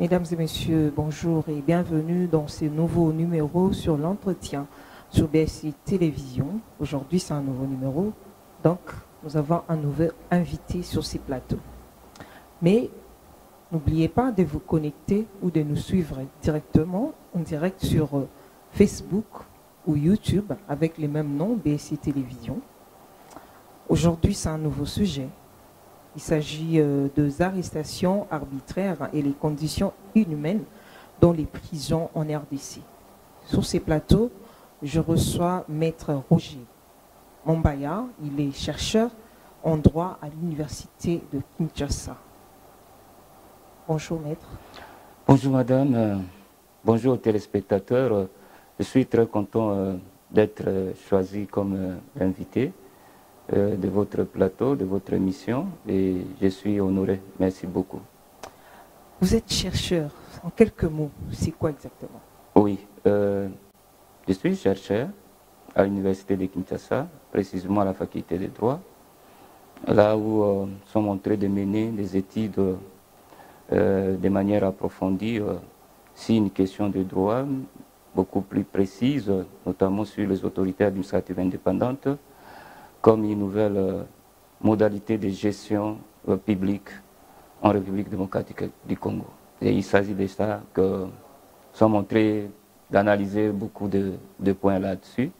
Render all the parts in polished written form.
Mesdames et messieurs, bonjour et bienvenue dans ce nouveau numéro sur l'entretien sur BSC Télévision. Aujourd'hui, c'est un nouveau numéro, donc nous avons un nouvel invité sur ces plateaux. Mais n'oubliez pas de vous connecter ou de nous suivre directement en direct sur Facebook ou YouTube avec les mêmes noms, BSC Télévision. Aujourd'hui, c'est un nouveau sujet. Il s'agit des arrestations arbitraires et les conditions inhumaines dans les prisons en RDC. Sur ces plateaux, je reçois Maître Roger Mombaya. Il est chercheur en droit à l'université de Kinshasa. Bonjour Maître. Bonjour Madame, bonjour aux téléspectateurs. Je suis très content d'être choisi comme invité de votre plateau, de votre émission, et je suis honoré. Merci beaucoup. Vous êtes chercheur. En quelques mots, c'est quoi exactement? Oui, je suis chercheur à l'université de Kinshasa, précisément à la faculté de droit, là où nous sommes en train de mener des études de manière approfondie sur une question de droit beaucoup plus précise, notamment sur les autorités administratives indépendantes, comme une nouvelle modalité de gestion publique en République démocratique du Congo. Et il s'agit de ça que nous sommes en train d'analyser beaucoup de points là-dessus,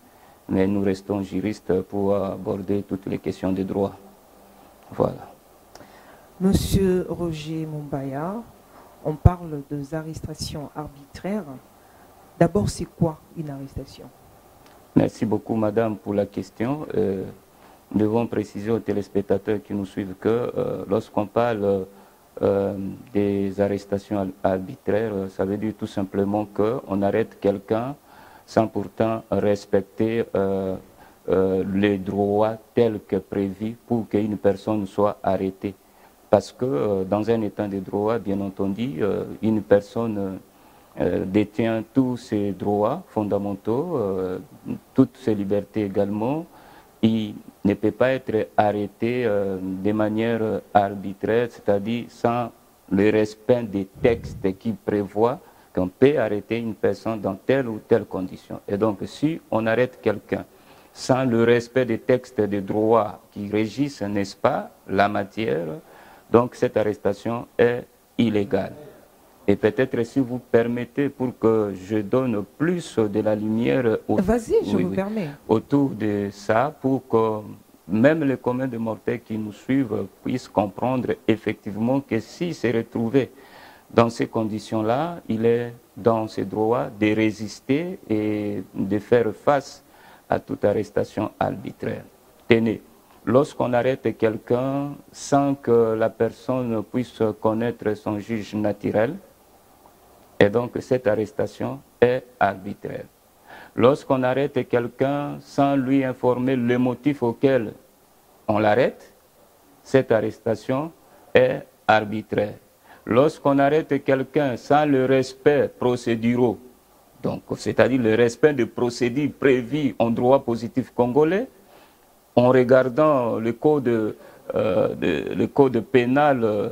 mais nous restons juristes pour aborder toutes les questions de droit. Voilà. Monsieur Roger Mombaya, on parle des arrestations arbitraires. D'abord, c'est quoi une arrestation? Merci beaucoup, Madame, pour la question. Nous devons préciser aux téléspectateurs qui nous suivent que lorsqu'on parle des arrestations arbitraires, ça veut dire tout simplement qu'on arrête quelqu'un sans pourtant respecter les droits tels que prévus pour qu'une personne soit arrêtée. Parce que dans un état de droit, bien entendu, une personne détient tous ses droits fondamentaux, toutes ses libertés également. Il ne peut pas être arrêté de manière arbitraire, c'est-à-dire sans le respect des textes qui prévoient qu'on peut arrêter une personne dans telle ou telle condition. Et donc, si on arrête quelqu'un sans le respect des textes de droit qui régissent, n'est-ce pas, la matière, donc cette arrestation est illégale. Et peut-être si vous permettez, pour que je donne plus de la lumière autour de ça, pour que même les communs de mortels qui nous suivent puissent comprendre effectivement que s'il s'est retrouvé dans ces conditions-là, il est dans ses droits de résister et de faire face à toute arrestation arbitraire. Tenez, lorsqu'on arrête quelqu'un sans que la personne puisse connaître son juge naturel, et donc cette arrestation est arbitraire. Lorsqu'on arrête quelqu'un sans lui informer le motif auquel on l'arrête, cette arrestation est arbitraire. Lorsqu'on arrête quelqu'un sans le respect procédural, donc c'est-à-dire le respect des procédures prévues en droit positif congolais, en regardant le code pénal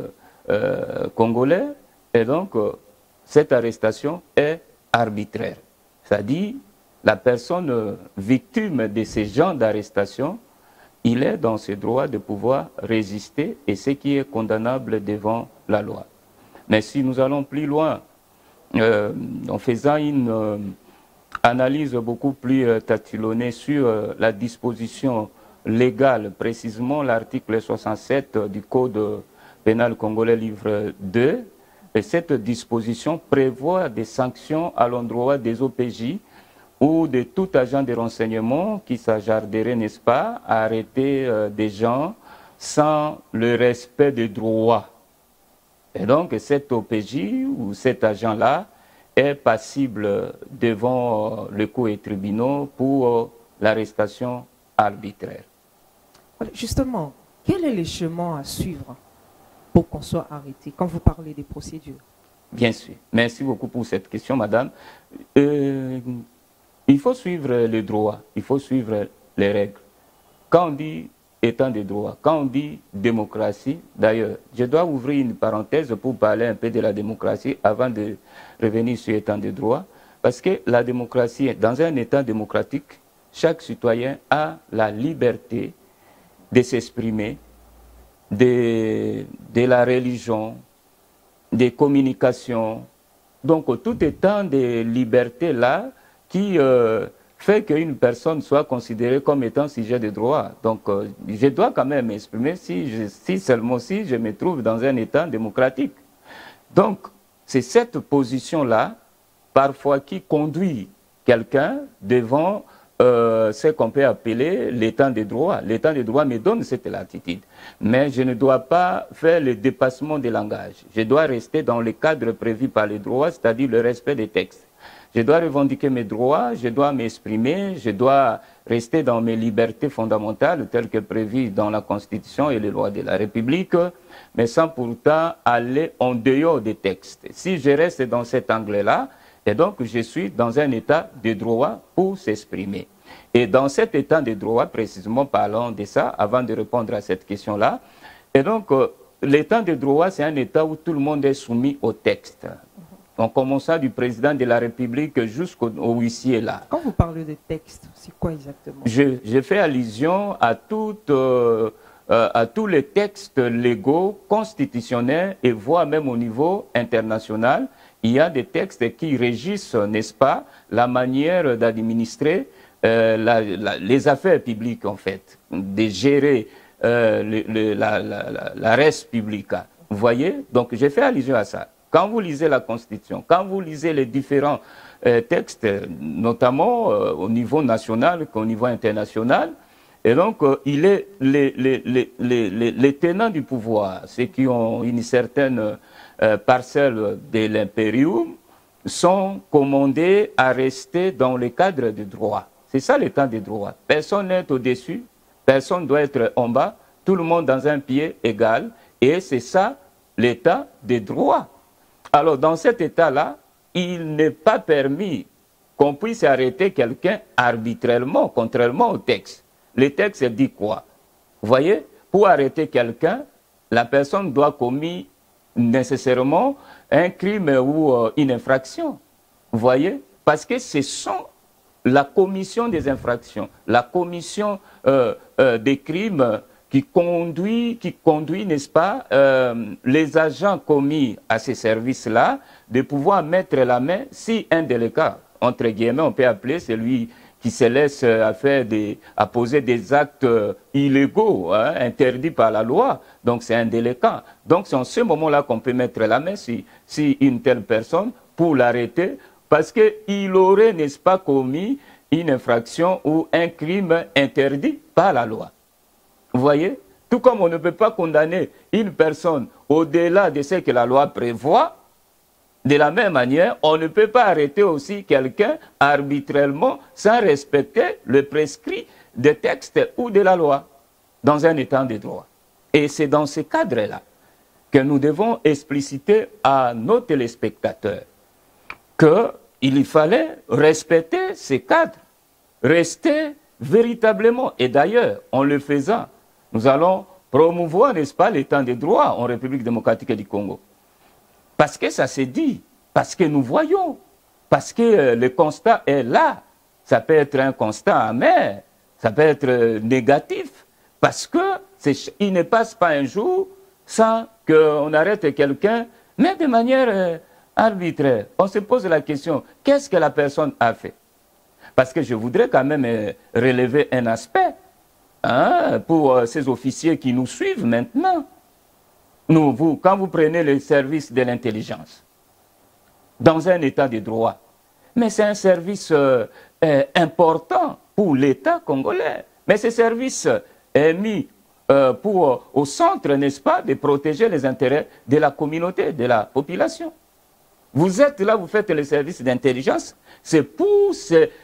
congolais, et donc cette arrestation est arbitraire. C'est-à-dire, la personne victime de ces genres d'arrestation, il est dans ses droits de pouvoir résister et ce qui est condamnable devant la loi. Mais si nous allons plus loin, en faisant une analyse beaucoup plus tatillonnée sur la disposition légale, précisément l'article 67 du Code pénal congolais, livre 2, et cette disposition prévoit des sanctions à l'endroit des OPJ ou de tout agent de renseignement qui s'hasarderait, n'est-ce pas, à arrêter des gens sans le respect des droits. Et donc, cet OPJ ou cet agent-là est passible devant le cours et tribunaux pour l'arrestation arbitraire. Justement, quel est le chemin à suivre pour qu'on soit arrêté, quand vous parlez des procédures? Bien sûr. Merci beaucoup pour cette question, madame. Il faut suivre le droit, il faut suivre les règles. Quand on dit état de droit, quand on dit démocratie, d'ailleurs, je dois ouvrir une parenthèse pour parler un peu de la démocratie avant de revenir sur état de droit, parce que la démocratie, dans un état démocratique, chaque citoyen a la liberté de s'exprimer, de la religion, des communications, donc tout étant de liberté là qui fait qu'une personne soit considérée comme étant sujet de droit. Donc je dois quand même m'exprimer si seulement si je me trouve dans un état démocratique. Donc c'est cette position-là, parfois, qui conduit quelqu'un devant ce qu'on peut appeler l'état de droit. L'état de droit me donne cette latitude. Mais je ne dois pas faire le dépassement des langages. Je dois rester dans le cadre prévu par les droits, c'est-à-dire le respect des textes. Je dois revendiquer mes droits, je dois m'exprimer, je dois rester dans mes libertés fondamentales telles que prévues dans la Constitution et les lois de la République, mais sans pourtant aller en dehors des textes. Si je reste dans cet angle-là, et donc je suis dans un état de droit pour s'exprimer. Et dans cet état de droit, précisément parlons de ça, avant de répondre à cette question-là, et donc l'état de droit, c'est un état où tout le monde est soumis au texte. En commençant du président de la République jusqu'au huissier là. Quand vous parlez de texte, c'est quoi exactement? Je fais allusion à tous les textes légaux, constitutionnels et voire même au niveau international. Il y a des textes qui régissent, n'est-ce pas, la manière d'administrer les affaires publiques, en fait, de gérer la res publica. Vous voyez? Donc, j'ai fait allusion à ça. Quand vous lisez la Constitution, quand vous lisez les différents textes, notamment au niveau national qu'au niveau international, et donc il est les tenants du pouvoir, ceux qui ont une certaine parcelle de l'impérium, sont commandés à rester dans le cadre du droit. C'est ça l'état du droit. Personne n'est au-dessus, personne doit être en bas, tout le monde dans un pied égal, et c'est ça l'état des droits. Alors, dans cet état-là, il n'est pas permis qu'on puisse arrêter quelqu'un arbitrairement, contrairement au texte. Le texte dit quoi? Vous voyez? Pour arrêter quelqu'un, la personne doit commettre nécessairement un crime ou une infraction. Vous voyez? Parce que ce sont la commission des infractions, la commission des crimes qui conduit, n'est-ce pas, les agents commis à ces services-là, de pouvoir mettre la main, si un délicat, entre guillemets, on peut appeler celui qui se laisse à poser des actes illégaux, hein, interdits par la loi, donc c'est un délinquant. Donc c'est en ce moment-là qu'on peut mettre la main si une telle personne pour l'arrêter, parce qu'il aurait, n'est-ce pas, commis une infraction ou un crime interdit par la loi. Vous voyez? Tout comme on ne peut pas condamner une personne au-delà de ce que la loi prévoit, de la même manière, on ne peut pas arrêter aussi quelqu'un arbitrairement sans respecter le prescrit des textes ou de la loi dans un état de droit. Et c'est dans ce cadre-là que nous devons expliciter à nos téléspectateurs qu'il fallait respecter ces cadres, rester véritablement, et d'ailleurs, en le faisant, nous allons promouvoir, n'est-ce pas, l'état de droit en République démocratique du Congo. Parce que ça s'est dit, parce que nous voyons, parce que le constat est là. Ça peut être un constat amer, ça peut être négatif, parce qu'il ne passe pas un jour sans qu'on arrête quelqu'un, mais de manière arbitraire. On se pose la question, qu'est-ce que la personne a fait? Parce que je voudrais quand même relever un aspect, hein, pour ces officiers qui nous suivent maintenant. Quand vous prenez le service de l'intelligence, dans un état de droit, mais c'est un service important pour l'État congolais. Mais ce service est mis au centre, n'est-ce pas, de protéger les intérêts de la communauté, de la population. Vous êtes là, vous faites le service d'intelligence, c'est pour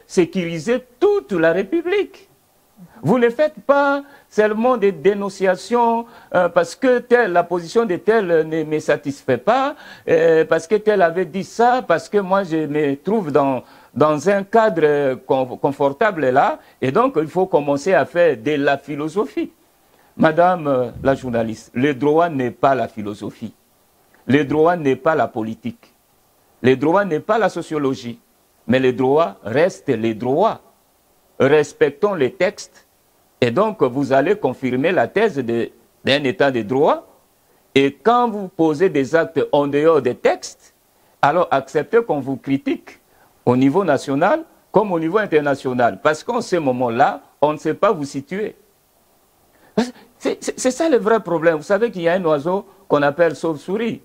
sécuriser toute la République. Vous ne faites pas seulement des dénonciations parce que la position de tel ne me satisfait pas, parce que tel avait dit ça, parce que moi je me trouve dans un cadre confortable là, et donc il faut commencer à faire de la philosophie. Madame la journaliste, le droit n'est pas la philosophie. Le droit n'est pas la politique. Le droit n'est pas la sociologie. Mais le droit reste les droits. Respectons les textes. Et donc, vous allez confirmer la thèse d'un état de droit. Et quand vous posez des actes en dehors des textes, alors acceptez qu'on vous critique au niveau national comme au niveau international. Parce qu'en ce moment-là, on ne sait pas vous situer. C'est ça le vrai problème. Vous savez qu'il y a un oiseau qu'on appelle sauve-souris.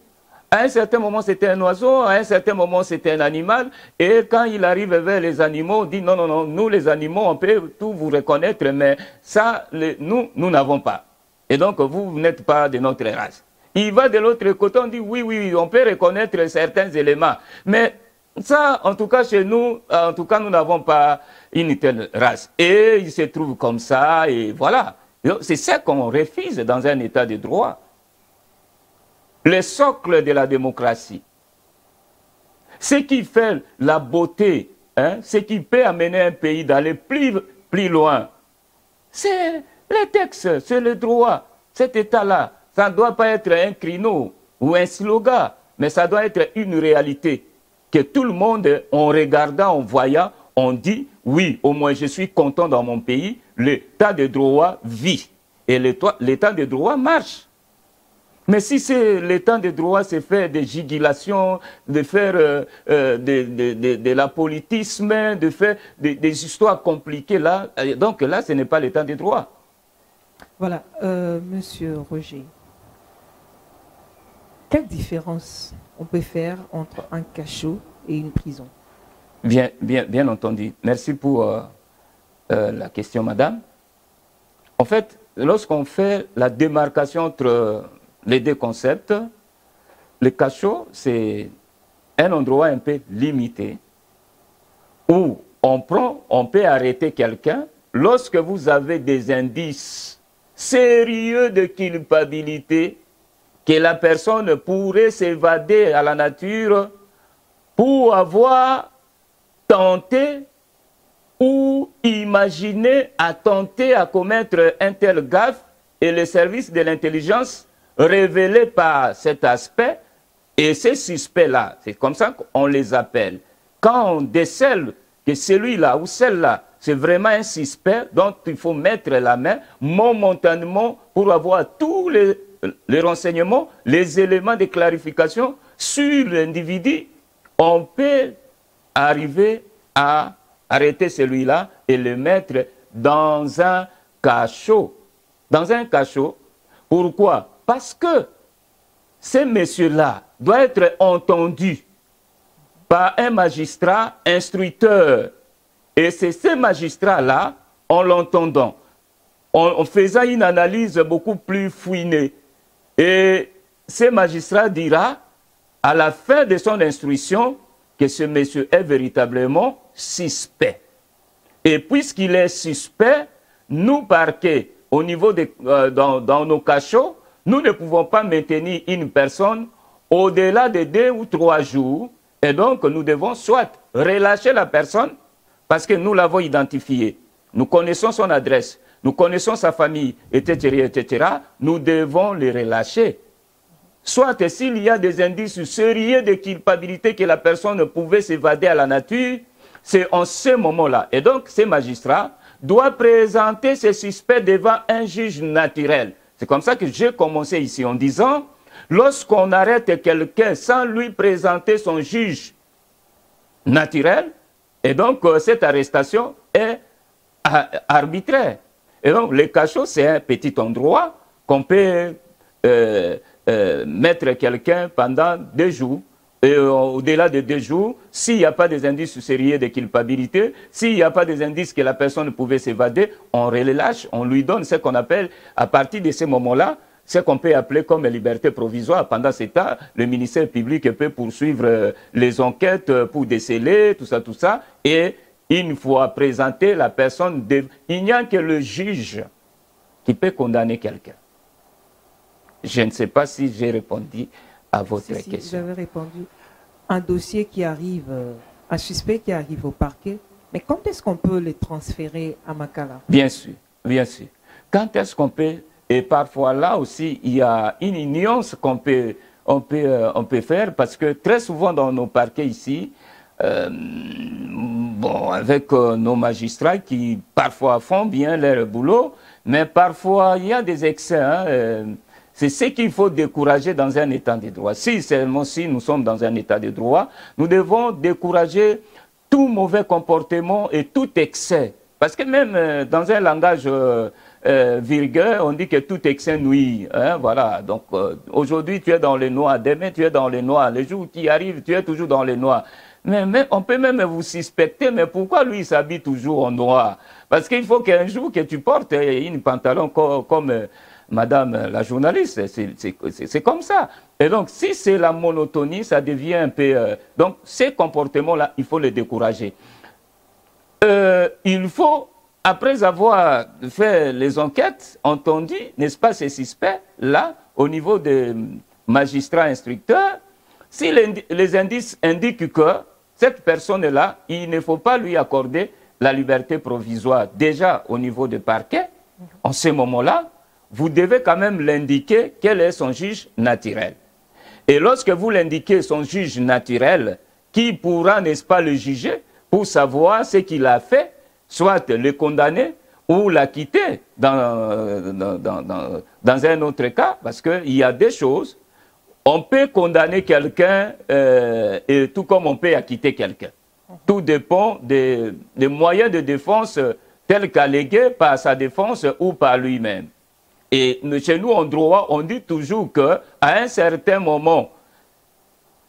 À un certain moment, c'était un oiseau, à un certain moment, c'était un animal. Et quand il arrive vers les animaux, on dit non, non, non, nous les animaux, on peut tout vous reconnaître, mais ça, nous n'avons pas. Et donc, vous n'êtes pas de notre race. Il va de l'autre côté, on dit oui, oui, on peut reconnaître certains éléments. Mais ça, en tout cas, chez nous, en tout cas, nous n'avons pas une telle race. Et il se trouve comme ça, et voilà. C'est ça qu'on refuse dans un état de droit. Le socle de la démocratie. Ce qui fait la beauté, hein, ce qui peut amener un pays d'aller plus loin, c'est les textes, c'est le droit. Cet état-là, ça ne doit pas être un créneau ou un slogan, mais ça doit être une réalité. Que tout le monde, en regardant, en voyant, on dit, oui, au moins je suis content dans mon pays, l'état de droit vit. Et l'état de droit marche. Mais si l'état de droit se fait des jugulations, de faire de l'apolitisme, de faire des histoires compliquées, là, donc là, ce n'est pas l'état de droit. Voilà, Monsieur Roger, quelle différence on peut faire entre un cachot et une prison? Bien entendu. Merci pour la question, madame. En fait, lorsqu'on fait la démarcation entre les deux concepts, le cachot, c'est un endroit un peu limité où on peut arrêter quelqu'un lorsque vous avez des indices sérieux de culpabilité que la personne pourrait s'évader à la nature pour avoir tenté ou imaginé à tenter à commettre un tel gaffe, et le service de l'intelligence révélé par cet aspect, et ces suspects-là, c'est comme ça qu'on les appelle. Quand on décèle que celui-là ou celle-là, c'est vraiment un suspect dont il faut mettre la main momentanément pour avoir tous les renseignements, les éléments de clarification sur l'individu, on peut arriver à arrêter celui-là et le mettre dans un cachot. Dans un cachot. Pourquoi? Parce que ce monsieur-là doit être entendu par un magistrat instructeur. Et c'est ce magistrat-là, en l'entendant, en faisant une analyse beaucoup plus fouinée. Et ce magistrat dira, à la fin de son instruction, que ce monsieur est véritablement suspect. Et puisqu'il est suspect, nous, parquet, au niveau dans nos cachots, nous ne pouvons pas maintenir une personne au-delà de 2 ou 3 jours. Et donc, nous devons soit relâcher la personne, parce que nous l'avons identifié. Nous connaissons son adresse, nous connaissons sa famille, etc., etc. Nous devons le relâcher. Soit s'il y a des indices sérieux de culpabilité que la personne pouvait s'évader à la nature, c'est en ce moment-là. Et donc, ces magistrats doivent présenter ces suspects devant un juge naturel. C'est comme ça que j'ai commencé ici en disant, lorsqu'on arrête quelqu'un sans lui présenter son juge naturel, et donc cette arrestation est arbitraire. Et donc, le cachot, c'est un petit endroit qu'on peut mettre quelqu'un pendant 2 jours. Et au-delà de 2 jours, s'il n'y a pas des indices sérieux de culpabilité, s'il n'y a pas des indices que la personne pouvait s'évader, on relâche, on lui donne ce qu'on appelle, à partir de ce moment-là, ce qu'on peut appeler comme liberté provisoire. Pendant ce temps, le ministère public peut poursuivre les enquêtes pour déceler, tout ça, et une fois présenté, la personne, il n'y a que le juge qui peut condamner quelqu'un. Je ne sais pas si j'ai répondu à votre question. Si, vous avez répondu. Un dossier qui arrive, un suspect qui arrive au parquet, mais quand est-ce qu'on peut le transférer à Makala? Bien sûr, bien sûr. Quand est-ce qu'on peut Et parfois là aussi, il y a une nuance on peut faire parce que très souvent dans nos parquets ici, bon, avec nos magistrats qui parfois font bien leur boulot, mais parfois il y a des excès. Hein, c'est ce qu'il faut décourager dans un état de droit. Si seulement si nous sommes dans un état de droit, nous devons décourager tout mauvais comportement et tout excès. Parce que même dans un langage vulgaire, on dit que tout excès nuit. Hein, voilà. Donc aujourd'hui, tu es dans les noirs, demain tu es dans les noirs. Les jours qui arrivent, tu es toujours dans les noirs. Mais on peut même vous suspecter, mais pourquoi lui il s'habille toujours en noir? Parce qu'il faut qu'un jour que tu portes une pantalon comme Madame la journaliste, c'est comme ça. Et donc, si c'est la monotonie, ça devient un peu... donc, ces comportements-là, il faut les décourager. Il faut, après avoir fait les enquêtes, entendu, n'est-ce pas, ces suspects-là, au niveau des magistrats instructeurs, si les indices indiquent que cette personne-là, il ne faut pas lui accorder la liberté provisoire, déjà au niveau du parquet, en ce moment-là, vous devez quand même l'indiquer quel est son juge naturel. Et lorsque vous l'indiquez son juge naturel, qui pourra, n'est-ce pas, le juger pour savoir ce qu'il a fait, soit le condamner ou l'acquitter dans un autre cas, parce qu'il y a des choses, on peut condamner quelqu'un et tout comme on peut acquitter quelqu'un. Tout dépend des moyens de défense tels qu'allégués par sa défense ou par lui-même. Et chez nous, en droit, on dit toujours qu'à un certain moment,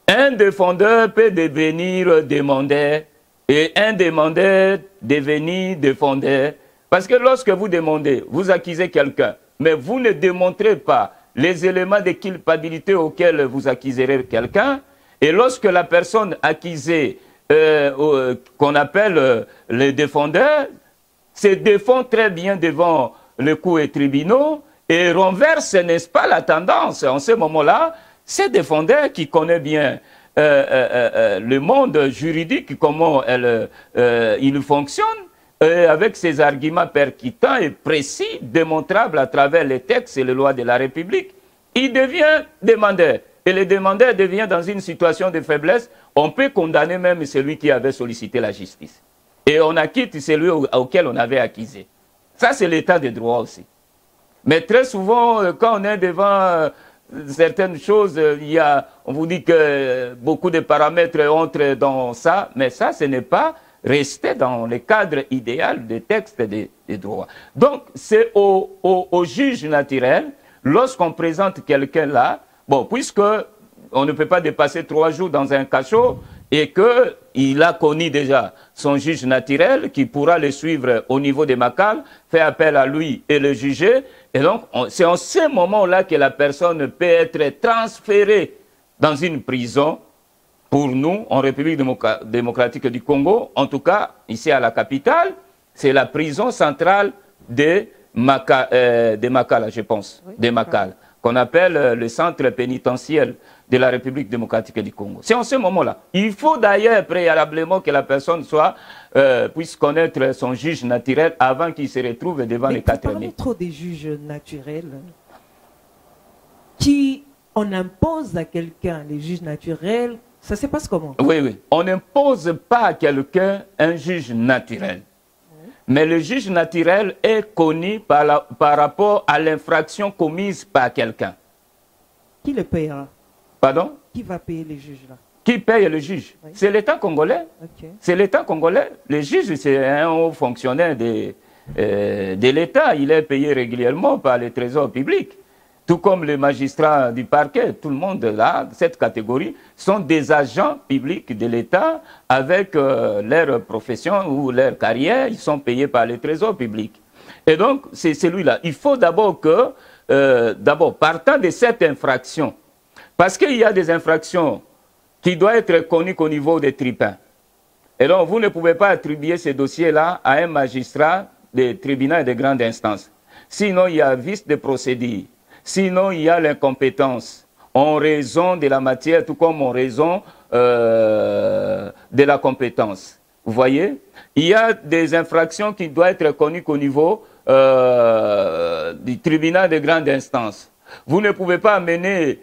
un défendeur peut devenir demandeur et un demandeur devenir défendeur. Parce que lorsque vous demandez, vous accusez quelqu'un, mais vous ne démontrez pas les éléments de culpabilité auxquels vous accuserez quelqu'un, et lorsque la personne accusée, qu'on appelle le défendeur, se défend très bien devant le cours et tribunaux, et renverse, n'est-ce pas, la tendance. En ce moment-là, c'est défendeur qui connaît bien le monde juridique, comment il fonctionne, avec ses arguments percutants et précis, démontrables à travers les textes et les lois de la République, il devient demandeur. Et le demandeur devient dans une situation de faiblesse. On peut condamner même celui qui avait sollicité la justice. Et on acquitte celui auquel on avait accusé. Ça, c'est l'état de droit aussi. Mais très souvent, quand on est devant certaines choses, on vous dit que beaucoup de paramètres entrent dans ça, mais ça, ce n'est pas rester dans le cadre idéal des textes des droits. Donc, c'est au juge naturel, lorsqu'on présente quelqu'un là, bon, puisque on ne peut pas dépasser 3 jours dans un cachot, et qu'il a connu déjà son juge naturel qui pourra le suivre au niveau des Makal, fait appel à lui et le juger. Et donc, c'est en ce moment-là que la personne peut être transférée dans une prison. Pour nous, en République démocratique du Congo, en tout cas, ici à la capitale, c'est la prison centrale de Makala, je pense, oui, de Makala, qu'on appelle le centre pénitentiaire de la République démocratique du Congo. C'est en ce moment-là. Il faut d'ailleurs préalablement que la personne puisse connaître son juge naturel avant qu'il se retrouve devant les 4 mai. Trop des juges naturels qui on impose à quelqu'un, les juges naturels, ça se passe comment? Oui, oui. On n'impose pas à quelqu'un un juge naturel. Mais le juge naturel est connu par rapport à l'infraction commise par quelqu'un. Qui le payera? Pardon? Qui va payer les juges là? Qui paye le juge? Oui. C'est l'État congolais. Okay. C'est l'État congolais. Le juge, c'est un haut fonctionnaire de l'État. Il est payé régulièrement par le trésor public. Tout comme les magistrats du parquet, tout le monde là, cette catégorie, sont des agents publics de l'État avec leur profession ou leur carrière, ils sont payés par le trésor public. Et donc, c'est celui-là. Il faut d'abord partant de cette infraction, parce qu'il y a des infractions qui doivent être connues qu'au niveau des tribunaux. Et donc, vous ne pouvez pas attribuer ces dossiers-là à un magistrat des tribunaux et de grande instance. Sinon, il y a vice de procédure. Sinon, il y a l'incompétence en raison de la matière, tout comme en raison de la compétence. Vous voyez? Il y a des infractions qui doivent être connues qu'au niveau du tribunal de grande instance. Vous ne pouvez pas amener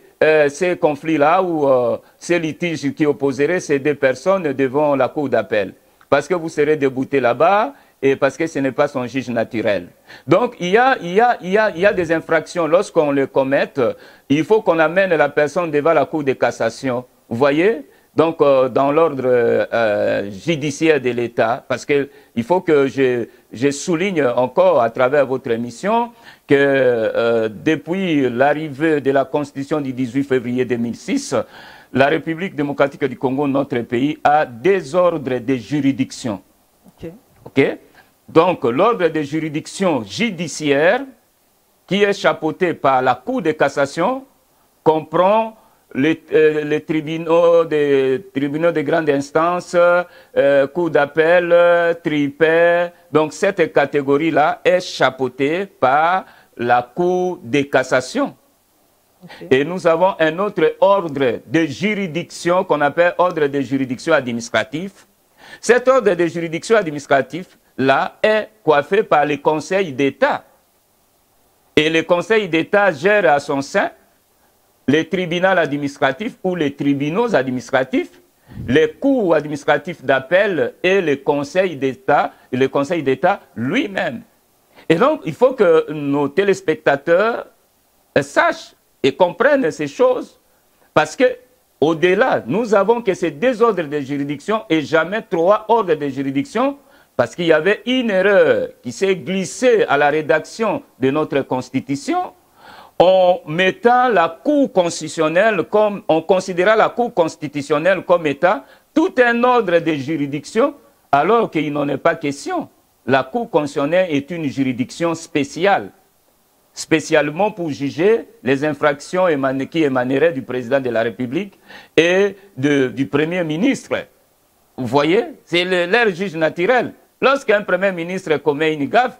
ces conflits-là ou ces litiges qui opposeraient ces deux personnes devant la cour d'appel. Parce que vous serez débouté là-bas et parce que ce n'est pas son juge naturel. Donc, il y a des infractions. Lorsqu'on les commette, il faut qu'on amène la personne devant la cour de cassation. Vous voyez? Donc, dans l'ordre judiciaire de l'État, parce qu'il faut que je souligne encore à travers votre émission que depuis l'arrivée de la Constitution du 18 février 2006, la République démocratique du Congo, notre pays, a des ordres de juridiction. OK? Donc, l'ordre de juridiction judiciaire, qui est chapeauté par la Cour de cassation, comprend les tribunaux de grande instance, cour d'appel, tripet. Donc cette catégorie-là est chapeautée par la Cour de cassation. Et nous avons un autre ordre de juridiction qu'on appelle ordre de juridiction administratif. Cet ordre de juridiction administratif-là est coiffé par le Conseil d'État. Et le Conseil d'État gère à son sein les tribunaux administratifs ou les tribunaux administratifs, les cours administratifs d'appel et le Conseil d'État lui-même. Et donc, il faut que nos téléspectateurs sachent et comprennent ces choses, parce que au-delà, nous avons que ces deux ordres de juridiction et jamais trois ordres de juridiction, parce qu'il y avait une erreur qui s'est glissée à la rédaction de notre Constitution, en mettant la Cour constitutionnelle comme, on considéra la Cour constitutionnelle comme état tout un ordre de juridiction, alors qu'il n'en est pas question. La Cour constitutionnelle est une juridiction spéciale, spécialement pour juger les infractions qui émaneraient du président de la République et du Premier ministre. Vous voyez, c'est leur juge naturel. Lorsqu'un Premier ministre commet une gaffe,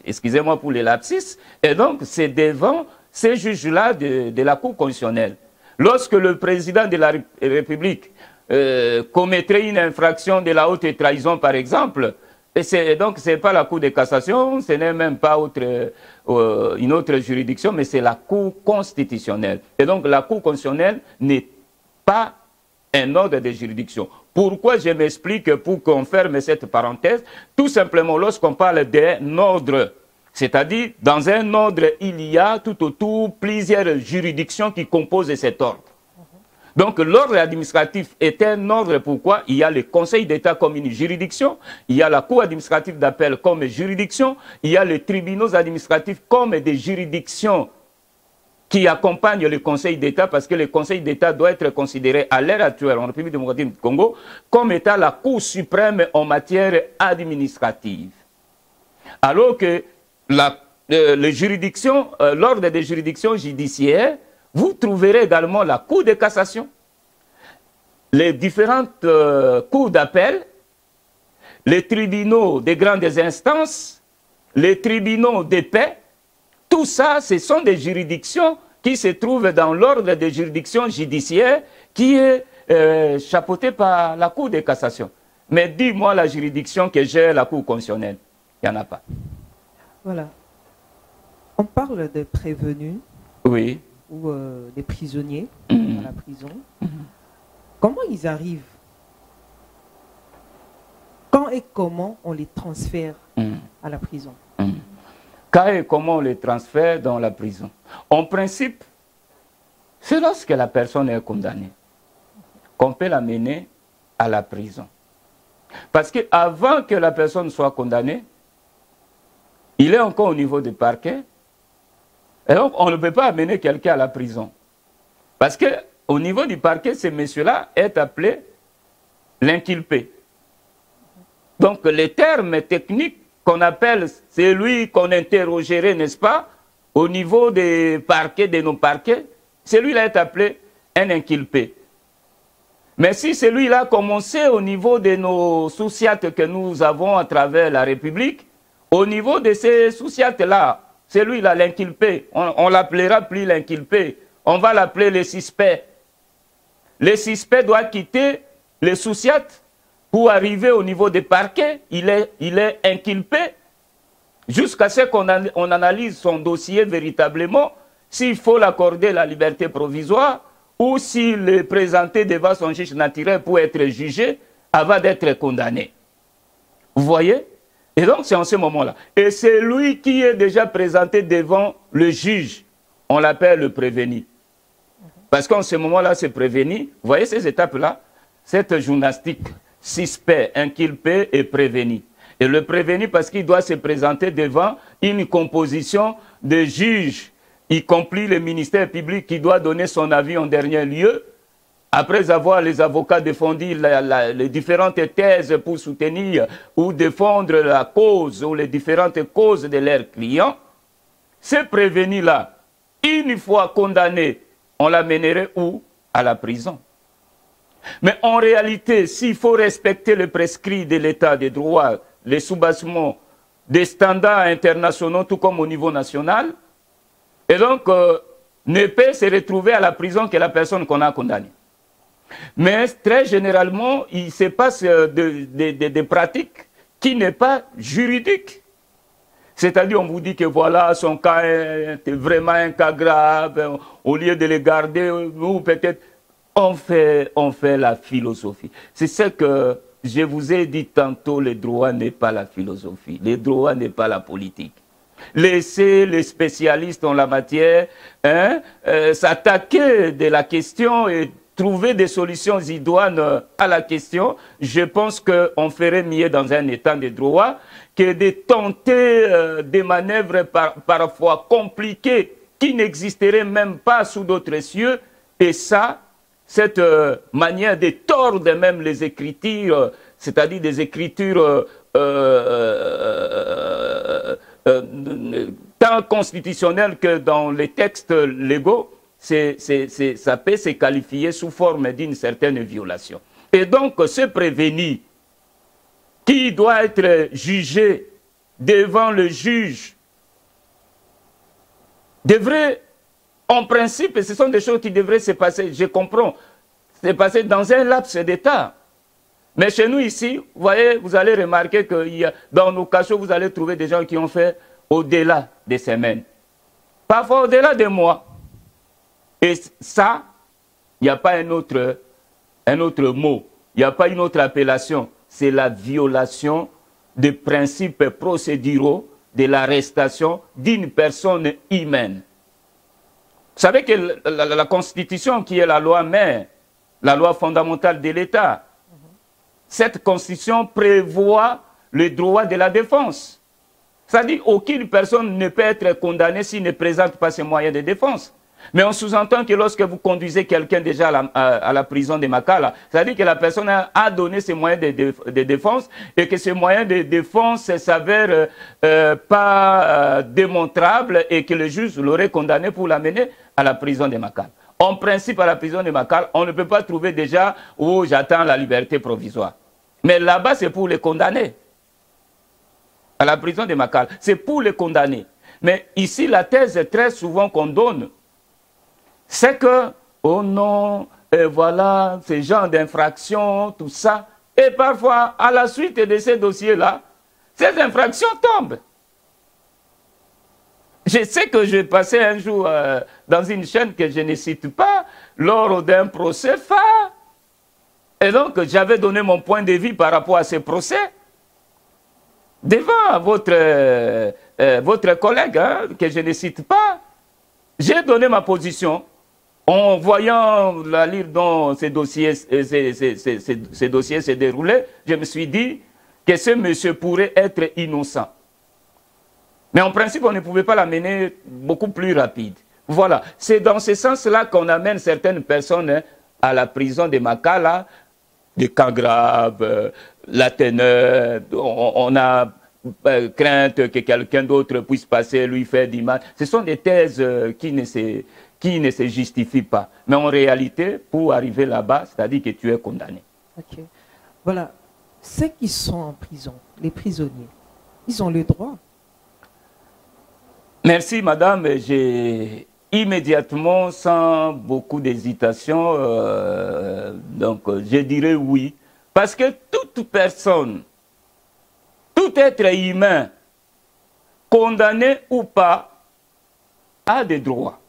excusez-moi pour les lapsus, et donc c'est devant ces juges-là de la Cour constitutionnelle. Lorsque le président de la République commettrait une infraction de la haute trahison, par exemple, donc ce n'est pas la Cour de cassation, ce n'est même pas une autre juridiction, mais c'est la Cour constitutionnelle. Et donc la Cour constitutionnelle n'est pas un ordre de juridiction. Pourquoi je m'explique pour qu'on ferme cette parenthèse? Tout simplement, lorsqu'on parle d'un ordre, c'est-à-dire dans un ordre, il y a tout autour plusieurs juridictions qui composent cet ordre. Donc l'ordre administratif est un ordre. Pourquoi? Il y a le Conseil d'État comme une juridiction, il y a la Cour administrative d'appel comme juridiction, il y a les tribunaux administratifs comme des juridictions qui accompagnent le Conseil d'État, parce que le Conseil d'État doit être considéré à l'heure actuelle en République démocratique du Congo comme étant la Cour suprême en matière administrative. Alors que l'ordre des juridictions judiciaires, vous trouverez également la Cour de cassation, les différentes cours d'appel, les tribunaux des grandes instances, les tribunaux de paix. Tout ça, ce sont des juridictions qui se trouvent dans l'ordre des juridictions judiciaires qui est chapeauté par la Cour de cassation. Mais dis-moi la juridiction que gère la Cour constitutionnelle. Il n'y en a pas. Voilà. On parle de prévenus. Oui. Ou des prisonniers à la prison. Comment ils arrivent? Quand et comment on les transfère à la prison? Quand et comment on les transfère dans la prison? En principe, c'est lorsque la personne est condamnée qu'on peut l'amener à la prison. Parce qu'avant que la personne soit condamnée, il est encore au niveau du parquet. Et donc, on ne peut pas amener quelqu'un à la prison. Parce qu'au niveau du parquet, ce monsieur-là est appelé l'inculpé. Donc, les termes techniques qu'on appelle, c'est lui qu'on interrogerait, n'est-ce pas, au niveau des parquets, de nos parquets, celui-là est appelé un inculpé. Mais si celui-là a commencé au niveau de nos sous-siates que nous avons à travers la République, au niveau de ces sous-siates-là, celui-là, l'inculpé, on l'appellera plus l'inculpé, on va l'appeler le suspect. Le suspect doit quitter les sous-siates, pour arriver au niveau des parquets, il est inculpé jusqu'à ce qu'on analyse son dossier véritablement, s'il faut l'accorder la liberté provisoire ou s'il est présenté devant son juge naturel pour être jugé avant d'être condamné. Vous voyez? Et donc c'est en ce moment-là. Et c'est lui qui est déjà présenté devant le juge. On l'appelle le prévenu. Parce qu'en ce moment-là, c'est prévenu. Vous voyez ces étapes-là? Cette gymnastique, suspect, inculpé et prévenu. Et le prévenu parce qu'il doit se présenter devant une composition de juges, y compris le ministère public qui doit donner son avis en dernier lieu, après avoir les avocats défendu les différentes thèses pour soutenir ou défendre la cause ou les différentes causes de leurs clients. Ce prévenu-là, une fois condamné, on l'amènerait où? À la prison. Mais en réalité, s'il faut respecter le prescrit de l'état des droits, les soubassements des standards internationaux, tout comme au niveau national, et donc ne peut se retrouver à la prison que la personne qu'on a condamnée. Mais très généralement, il se passe des pratiques qui n'est pas juridiques. C'est-à-dire, on vous dit que voilà, son cas est vraiment un cas grave, au lieu de le garder, ou peut-être, on fait la philosophie. C'est ce que je vous ai dit tantôt, le droit n'est pas la philosophie, le droit n'est pas la politique. Laissez les spécialistes en la matière s'attaquer de la question et trouver des solutions idoines à la question. Je pense qu'on ferait mieux dans un état de droit que de tenter des manœuvres parfois compliquées qui n'existeraient même pas sous d'autres cieux. Et ça, cette manière de tordre même les écritures, c'est-à-dire des écritures tant constitutionnelles que dans les textes légaux, ça peut se qualifier sous forme d'une certaine violation. Et donc, ce prévenu qui doit être jugé devant le juge devrait, en principe, et ce sont des choses qui devraient se passer, je comprends, se passer dans un laps d'état. Mais chez nous ici, vous voyez, vous allez remarquer que dans nos cachots, vous allez trouver des gens qui ont fait au-delà des semaines, parfois au-delà des mois. Et ça, il n'y a pas un autre mot, il n'y a pas une autre appellation. C'est la violation des principes procéduraux de l'arrestation d'une personne humaine. Vous savez que la Constitution, qui est la loi mère, la loi fondamentale de l'État, cette Constitution prévoit le droit de la défense. C'est-à-dire qu'aucune personne ne peut être condamnée s'il ne présente pas ses moyens de défense. Mais on sous-entend que lorsque vous conduisez quelqu'un déjà à la prison de Makala, c'est-à-dire que la personne a donné ses moyens de défense et que ces moyens de défense s'avèrent pas démontrables et que le juge l'aurait condamné pour l'amener à la prison de Makala. En principe, à la prison de Makala, on ne peut pas trouver déjà où j'attends la liberté provisoire. Mais là-bas, c'est pour les condamner. À la prison de Makala, c'est pour les condamner. Mais ici, la thèse très souvent qu'on donne, c'est que, oh non, et voilà, ces genres d'infractions, tout ça, et parfois, à la suite de ces dossiers-là, ces infractions tombent. Je sais que j'ai passé un jour dans une chaîne que je ne cite pas, lors d'un procès phare, et donc j'avais donné mon point de vue par rapport à ces procès, devant votre collègue, que je ne cite pas. J'ai donné ma position. En voyant la lire dont ces dossiers se déroulaient, je me suis dit que ce monsieur pourrait être innocent. Mais en principe, on ne pouvait pas l'amener beaucoup plus rapide. Voilà, c'est dans ce sens-là qu'on amène certaines personnes à la prison de Makala, des cas graves, la teneur, on a crainte que quelqu'un d'autre puisse passer, lui faire du mal. Ce sont des thèses qui ne se justifient pas. Mais en réalité, pour arriver là-bas, c'est-à-dire que tu es condamné. Ok. Voilà. Ceux qui sont en prison, les prisonniers, ils ont le droit. Merci, madame. immédiatement, sans beaucoup d'hésitation, donc je dirais oui. Parce que toute personne, tout être humain, condamné ou pas, a des droits.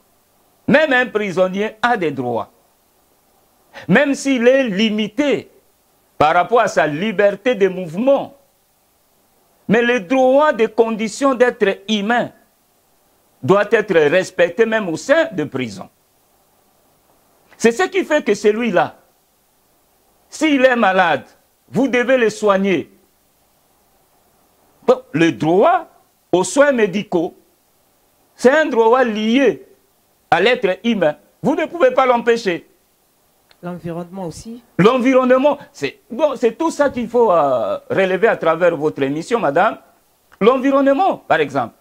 Même un prisonnier a des droits. Même s'il est limité par rapport à sa liberté de mouvement. Mais le droit des conditions d'être humain doit être respecté même au sein de prison. C'est ce qui fait que celui-là, s'il est malade, vous devez le soigner. Bon, le droit aux soins médicaux, c'est un droit lié à l'être humain. Vous ne pouvez pas l'empêcher. L'environnement aussi. L'environnement, c'est tout ça qu'il faut relever à travers votre émission, madame. L'environnement, par exemple.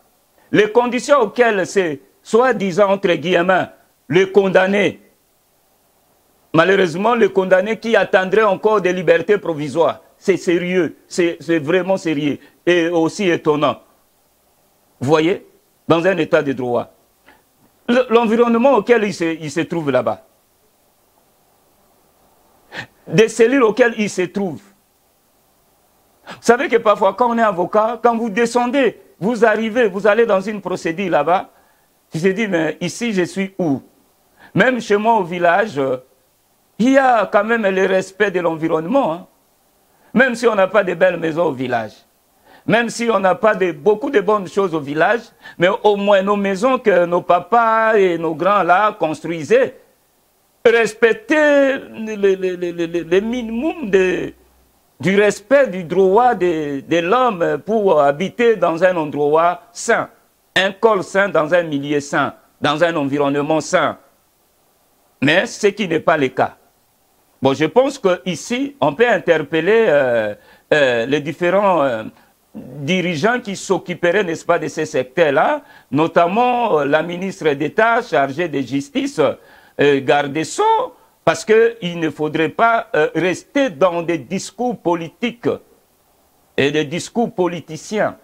Les conditions auxquelles c'est, soi-disant, entre guillemets, le condamné, malheureusement, le condamné qui attendrait encore des libertés provisoires, c'est sérieux, c'est vraiment sérieux et aussi étonnant. Vous voyez, dans un état de droit. L'environnement auquel il se trouve là-bas. Des cellules auxquelles il se trouve. Vous savez que parfois, quand on est avocat, quand vous descendez, vous arrivez, vous allez dans une procédure là-bas, tu te dis, mais ici, je suis où? Même chez moi au village, il y a quand même le respect de l'environnement. Hein. Même si on n'a pas de belles maisons au village. Même si on n'a pas beaucoup de bonnes choses au village, mais au moins nos maisons que nos papas et nos grands là construisaient, respecter le minimum du respect du droit de l'homme pour habiter dans un endroit sain, un col sain dans un milieu sain, dans un environnement sain. Mais ce qui n'est pas le cas. Bon, je pense qu'ici, on peut interpeller les différents dirigeants qui s'occuperaient, n'est-ce pas, de ces secteurs-là, notamment la ministre d'État chargée de justice, garde des Sceaux, parce qu'il ne faudrait pas rester dans des discours politiques et des discours politiciens.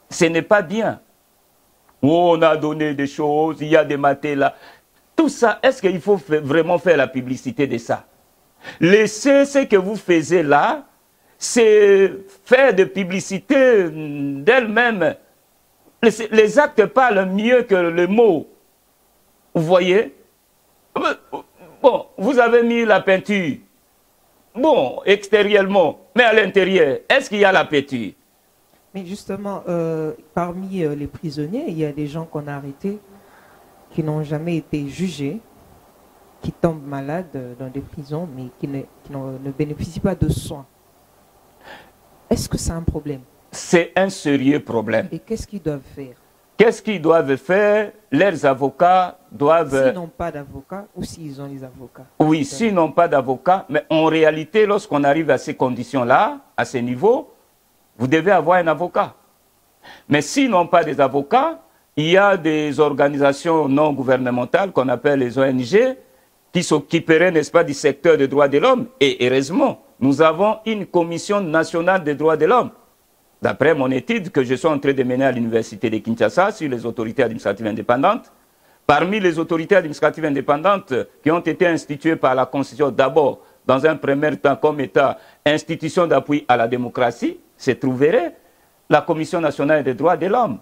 Ce n'est pas bien. On a donné des choses, il y a des matés là. Tout ça, est-ce qu'il faut vraiment faire la publicité de ça? Laissez ce que vous faisiez là, c'est faire de publicité d'elle-même. Les actes parlent mieux que les mots. Vous voyez? Bon, vous avez mis la peinture. Bon, extérieurement, mais à l'intérieur, est-ce qu'il y a la peinture? Mais justement, parmi les prisonniers, il y a des gens qu'on a arrêtés qui n'ont jamais été jugés, qui tombent malades dans des prisons, mais qui ne bénéficient pas de soins. Est-ce que c'est un problème? C'est un sérieux problème. Et qu'est-ce qu'ils doivent faire? Qu'est-ce qu'ils doivent faire? Leurs avocats doivent... S'ils n'ont pas d'avocat ou s'ils ont les avocats? Oui, s'ils n'ont pas d'avocat, mais en réalité, lorsqu'on arrive à ces conditions-là, à ce niveau, vous devez avoir un avocat. Mais s'ils n'ont pas des avocats, il y a des organisations non gouvernementales qu'on appelle les ONG qui s'occuperaient, n'est-ce pas, du secteur des droits de l'homme. Et heureusement, nous avons une commission nationale des droits de l'homme. D'après mon étude que je suis en train de mener à l'université de Kinshasa sur les autorités administratives indépendantes, parmi les autorités administratives indépendantes qui ont été instituées par la Constitution, d'abord, dans un premier temps comme État, institution d'appui à la démocratie, se trouverait la Commission nationale des droits de l'homme.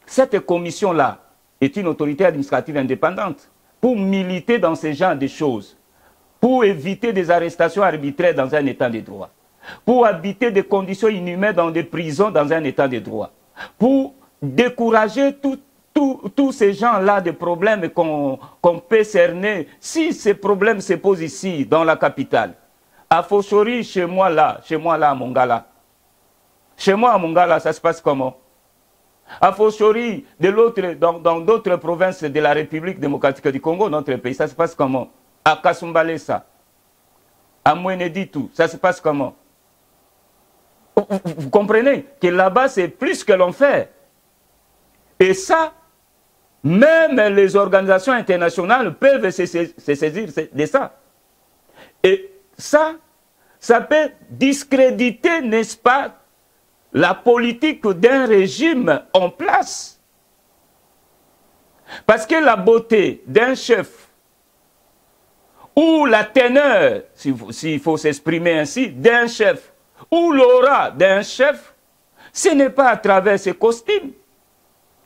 Cette commission-là est une autorité administrative indépendante pour militer dans ce genre de choses, pour éviter des arrestations arbitraires dans un état de droit, pour habiter des conditions inhumaines dans des prisons dans un état de droit, pour décourager tous ces gens-là de problèmes qu'on peut cerner. Si ces problèmes se posent ici, dans la capitale, à Fochori, chez moi là, à Mongala, chez moi à Mongala, ça se passe comment? À Fochori, dans d'autres provinces de la République démocratique du Congo, notre pays, ça se passe comment? À Kasumbalesa, à Mweneditu, ça se passe comment? Vous comprenez que là-bas, c'est plus que l'enfer. Et ça, même les organisations internationales peuvent se saisir de ça. Et ça peut discréditer, n'est-ce pas, la politique d'un régime en place. Parce que la beauté d'un chef, ou la teneur, s'il faut s'exprimer ainsi, d'un chef, ou l'aura d'un chef, ce n'est pas à travers ses costumes,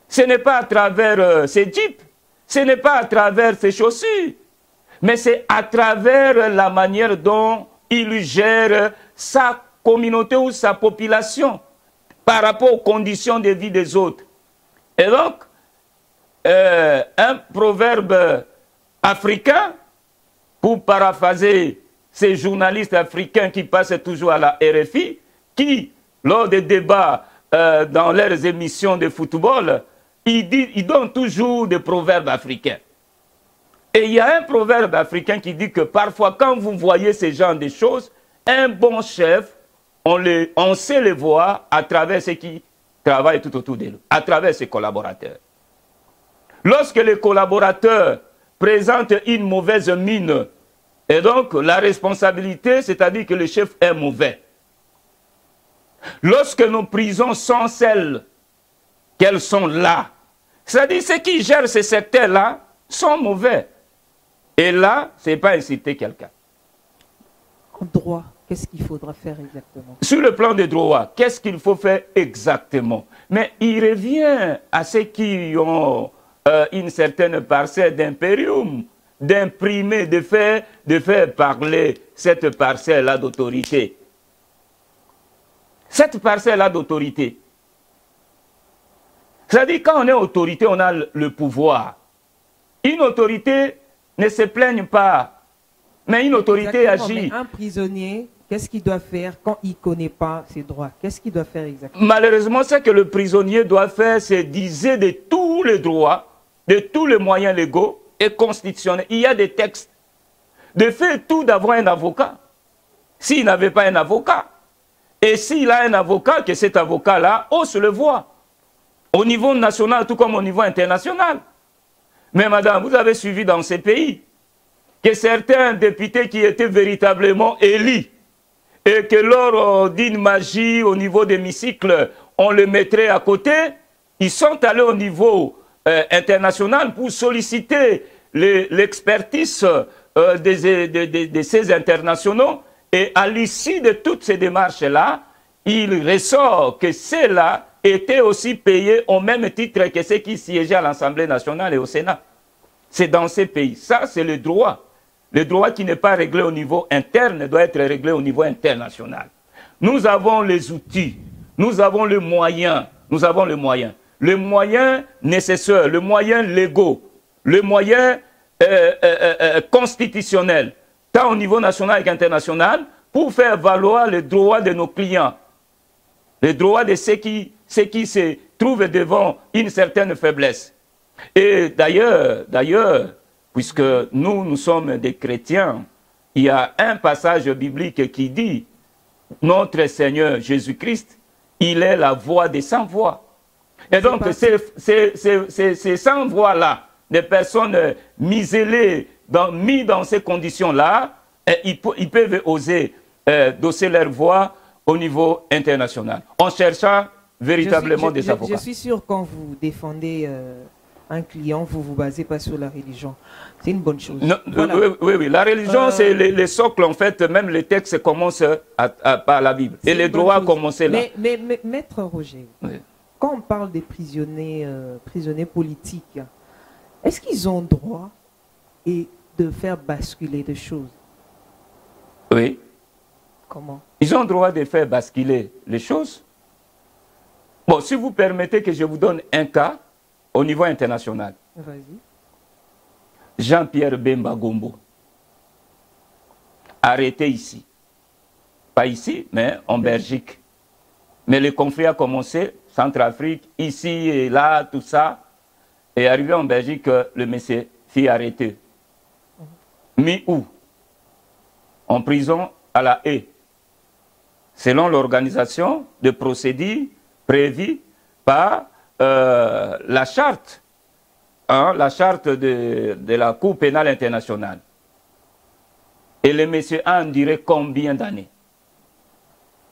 ce n'est pas à travers ses jeeps, ce n'est pas à travers ses chaussures, mais c'est à travers la manière dont il gère sa communauté ou sa population par rapport aux conditions de vie des autres. Et donc, un proverbe africain, pour paraphraser ces journalistes africains qui passent toujours à la RFI, qui, lors des débats dans leurs émissions de football, ils donnent toujours des proverbes africains. Et il y a un proverbe africain qui dit que parfois, quand vous voyez ce genre de choses, un bon chef, on sait le voir à travers ceux qui travaillent tout autour de lui, à travers ses collaborateurs. Lorsque les collaborateurs présentent une mauvaise mine, et donc la responsabilité, c'est-à-dire que le chef est mauvais. Lorsque nos prisons sont celles qu'elles sont là, c'est-à-dire ceux qui gèrent ces secteurs-là sont mauvais. Et là, ce n'est pas inciter quelqu'un. En droit, qu'est-ce qu'il faudra faire exactement? Sur le plan des droits, qu'est-ce qu'il faut faire exactement? Mais il revient à ceux qui ont une certaine parcelle d'impérium, d'imprimer, de faire parler cette parcelle-là d'autorité. Cette parcelle-là d'autorité. C'est-à-dire, quand on est autorité, on a le pouvoir. Une autorité ne se plaigne pas, mais une autorité exactement, agit. Mais un prisonnier, qu'est-ce qu'il doit faire quand il ne connaît pas ses droits? Qu'est-ce qu'il doit faire exactement? Malheureusement, ce que le prisonnier doit faire, c'est diser de tous les droits, de tous les moyens légaux et constitutionnels. Il y a des textes. De faire tout d'avoir un avocat. S'il n'avait pas un avocat, et s'il a un avocat, que cet avocat-là hausse le voix. Au niveau national, tout comme au niveau international. Mais madame, vous avez suivi dans ces pays que certains députés qui étaient véritablement élus et que lors d'une magie au niveau d'hémicycle, on les mettrait à côté, ils sont allés au niveau international pour solliciter l'expertise de ces internationaux. Et à l'issue de toutes ces démarches-là, il ressort que ceux-là étaient aussi payés au même titre que ceux qui siégeaient à l'Assemblée nationale et au Sénat. C'est dans ces pays. Ça, c'est le droit. Le droit qui n'est pas réglé au niveau interne doit être réglé au niveau international. Nous avons les outils, nous avons les moyens, le moyen nécessaire, le moyen légaux, le moyen constitutionnel, tant au niveau national qu'international, pour faire valoir les droits de nos clients, les droits de ceux qui se trouvent devant une certaine faiblesse. Et d'ailleurs, puisque nous sommes des chrétiens, il y a un passage biblique qui dit « Notre Seigneur Jésus-Christ, il est la voix des sans-voix ». Et donc, ces sans-voix-là, des personnes miselées, mis dans ces conditions-là, ils peuvent oser dosser leur voix au niveau international, en cherchant véritablement des avocats. Je suis sûr quand vous défendez un client, vous ne vous basez pas sur la religion. C'est une bonne chose. Non, voilà. oui. La religion, c'est les socles, en fait. Même les textes commencent par la Bible. Et les droits commencent là. Mais Maître Roger, oui. Quand on parle des prisonniers politiques, est-ce qu'ils ont droit de faire basculer des choses? Oui. Comment? Ils ont droit de faire basculer les choses. Bon, si vous permettez que je vous donne un cas au niveau international. Vas-y. Jean-Pierre Bemba Gombo, arrêté ici. Pas ici, mais en Belgique. Mais le conflit a commencé, Centrafrique, ici et là, tout ça. Et arrivé en Belgique, le monsieur fut arrêté. Mis où? En prison à La Haye. Selon l'organisation de procédures prévues par la charte de la Cour pénale internationale. Et le monsieur a enduré combien d'années?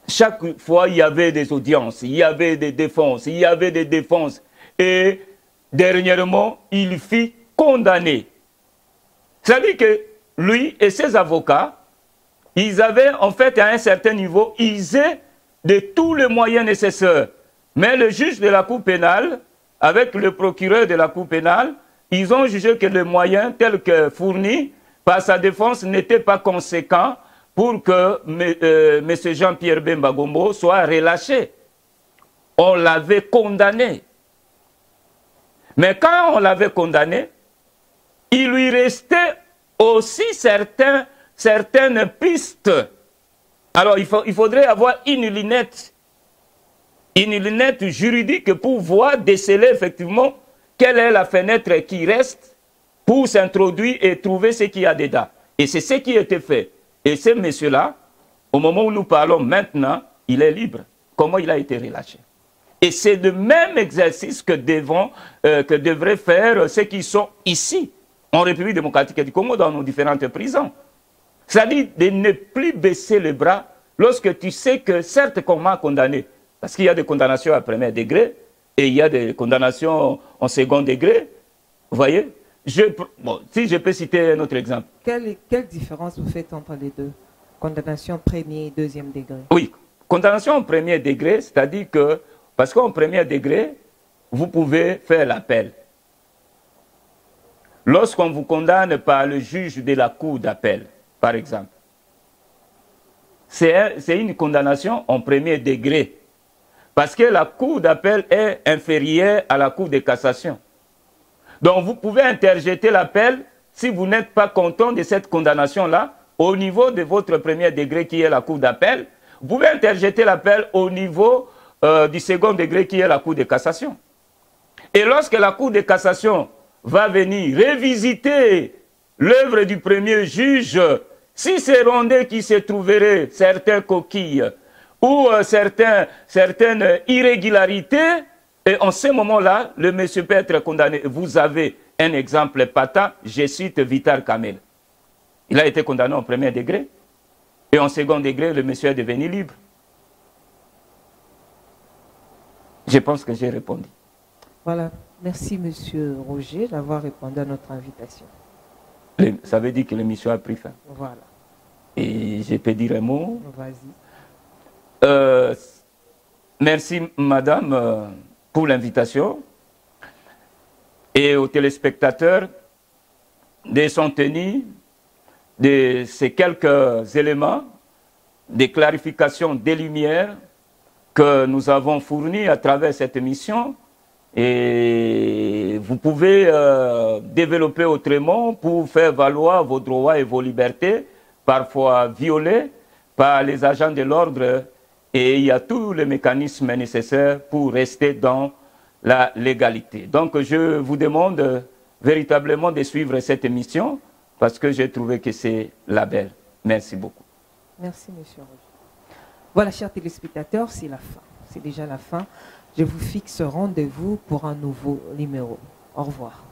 Chaque fois, il y avait des audiences, il y avait des défenses, Et dernièrement, il fut condamné. C'est-à-dire que lui et ses avocats, ils avaient en fait à un certain niveau usé de tous les moyens nécessaires. Mais le juge de la Cour pénale, avec le procureur de la Cour pénale, ils ont jugé que les moyens tels que fournis par sa défense n'étaient pas conséquents pour que M. Jean-Pierre Bemba Gombo soit relâché. On l'avait condamné. Mais quand on l'avait condamné, il lui restait aussi certaines pistes. Alors il faudrait avoir une lunette juridique pour voir déceler effectivement quelle est la fenêtre qui reste pour s'introduire et trouver ce qu'il y a dedans. Et c'est ce qui a été fait. Et ce monsieur-là, au moment où nous parlons maintenant, il est libre. Comment il a été relâché? Et c'est le même exercice que devraient faire ceux qui sont ici, en République démocratique du Congo, dans nos différentes prisons. C'est-à-dire de ne plus baisser les bras lorsque tu sais que certes qu'on m'a condamné, parce qu'il y a des condamnations à premier degré et il y a des condamnations en second degré, vous voyez? Bon, si je peux citer un autre exemple. Quelle différence vous faites entre les deux? Condamnation premier et deuxième degré. Oui, condamnation au premier degré, c'est-à-dire que, parce qu'en premier degré, vous pouvez faire l'appel. Lorsqu'on vous condamne par le juge de la cour d'appel, par exemple, c'est une condamnation en premier degré. Parce que la cour d'appel est inférieure à la cour de cassation. Donc vous pouvez interjeter l'appel si vous n'êtes pas content de cette condamnation-là au niveau de votre premier degré qui est la cour d'appel. Vous pouvez interjeter l'appel au niveau du second degré qui est la cour de cassation. Et lorsque la cour de cassation va venir revisiter l'œuvre du premier juge, si c'est rondé qui se trouverait certaines coquilles ou certaines irrégularités, et en ce moment-là, le monsieur peut être condamné. Vous avez un exemple patent, je cite Vital Kamel. Il a été condamné en premier degré, et en second degré, le monsieur est devenu libre. Je pense que j'ai répondu. Voilà. Merci, monsieur Roger, d'avoir répondu à notre invitation. Ça veut dire que l'émission a pris fin. Voilà. Et je peux dire un mot. Vas-y. Merci, madame, pour l'invitation. Et aux téléspectateurs de s'en tenir de ces quelques éléments de clarification des lumières que nous avons fournis à travers cette émission. Et vous pouvez développer autrement pour faire valoir vos droits et vos libertés, parfois violés par les agents de l'ordre. Et il y a tous les mécanismes nécessaires pour rester dans la légalité. Donc je vous demande véritablement de suivre cette émission parce que j'ai trouvé que c'est la belle. Merci beaucoup. Merci, monsieur Roger. Voilà, chers téléspectateurs, c'est la fin. C'est déjà la fin. Je vous fixe rendez-vous pour un nouveau numéro. Au revoir.